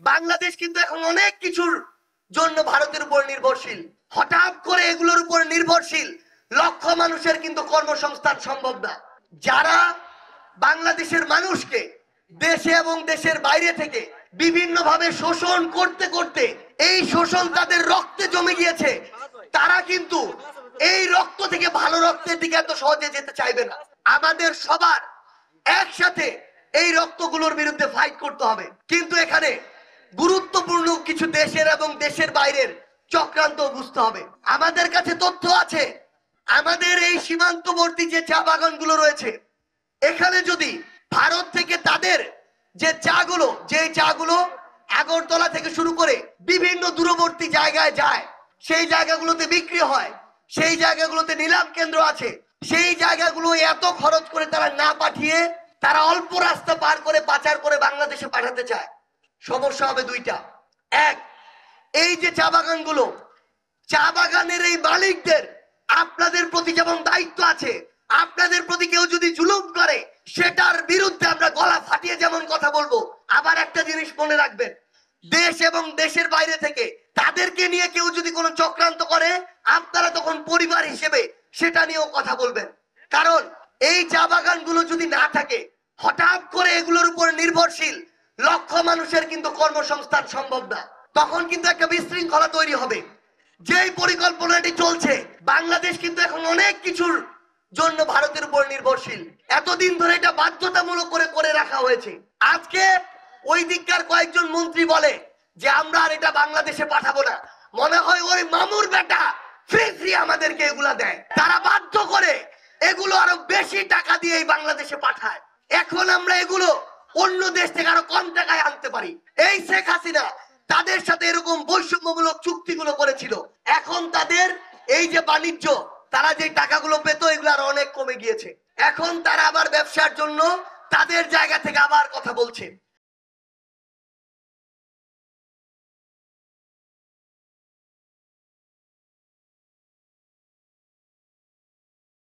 বাংলাদেশ কিন্তু এখন অনেক কিছুর জন্য ভারতের উপর নির্ভরশীল। হঠাৎ করে এগুলোর উপর নির্ভরশীল লক্ষ মানুষের কিন্তু কর্মসংস্থান সম্ভব না। যারা বাংলাদেশের মানুষকে দেশে এবং দেশের বাইরে থেকে বিভিন্ন ভাবে শোষণ করতে করতে এই শোষণ তাদের রক্তে জমে গিয়েছে, তারা কিন্তু এই রক্ত থেকে ভালো রক্তের দিকে এত সহজে যেতে চাইবে না। আমাদের সবার একসাথে এই রক্তগুলোর বিরুদ্ধে ফাইট করতে হবে। কিন্তু এখানে গুরুত্বপূর্ণ কিছু দেশের এবং দেশের বাইরের চক্রান্ত বুঝতে হবে। আমাদের কাছে তথ্য আছে, আমাদের এই সীমান্তবর্তী যে চা বাগানগুলো রয়েছে, এখানে যদি ভারত থেকে তাদের যে চাগুলো আগরতলা থেকে শুরু করে বিভিন্ন দূরবর্তী জায়গায় যায়, সেই জায়গাগুলোতে বিক্রি হয়, সেই জায়গাগুলোতে নিলাম কেন্দ্র আছে, সেই জায়গাগুলো এত খরচ করে তারা না পাঠিয়ে তারা অল্প রাস্তা পার করে পাচার করে বাংলাদেশে পাঠাতে চায়। সমস্যা হবে দুইটা। এক, এই যে চা বাগানগুলো, চা বাগানের এই মালিকদের আপনাদের প্রতি যেমন দায়িত্ব আছে, আপনাদের প্রতি কেউ যদি জুলুম করে সেটার বিরুদ্ধে আমরা গলা ফাটিয়ে যেমন কথা বলবো। আবার একটা জিনিস মনে রাখবেন, দেশ এবং দেশের বাইরে থেকে তাদেরকে নিয়ে কেউ যদি কোনো চক্রান্ত করে, আপনারা তখন পরিবার হিসেবে সেটা নিয়েও কথা বলবেন। কারণ এই চা বাগানগুলো যদি না থাকে, হঠাৎ করে এগুলোর উপর নির্ভরশীল লক্ষ মানুষের কিন্তু কর্মসংস্থান সম্ভব না। তখন কিন্তু একটা বিশৃঙ্খলা তৈরি হবে। যেই পরিকল্পনাটি চলছে, বাংলাদেশ কিন্তু এখন অনেক কিছুর জন্য ভারতের উপর নির্ভরশীল। এতদিন ধরে এটা বাধ্যতামূলক করে রাখা হয়েছে। আজকে ওই দিককার কয়েকজন মন্ত্রী বলে যে আমরা আর এটা বাংলাদেশে পাঠাবো না। মনে হয় ওই মামুর বেটা ফ্রি আমাদেরকে এগুলা দেয়, তারা বাধ্য করে এগুলো আরো বেশি টাকা দিয়ে এই বাংলাদেশে পাঠায়। এখন আমরা এগুলো অন্য দেশ থেকে আরো কম টাকায় আনতে পারি। এই শেখ হাসিনা তাদের সাথে এরকম বৈষম্যমূলক চুক্তিগুলো করেছিল। এখন তাদের এই যে বাণিজ্য, তারা যে টাকাগুলো পেত এগুলো আরো অনেক কমে গিয়েছে। এখন তারা আবার ব্যবসার জন্য তাদের জায়গা থেকে আবার কথা বলছে।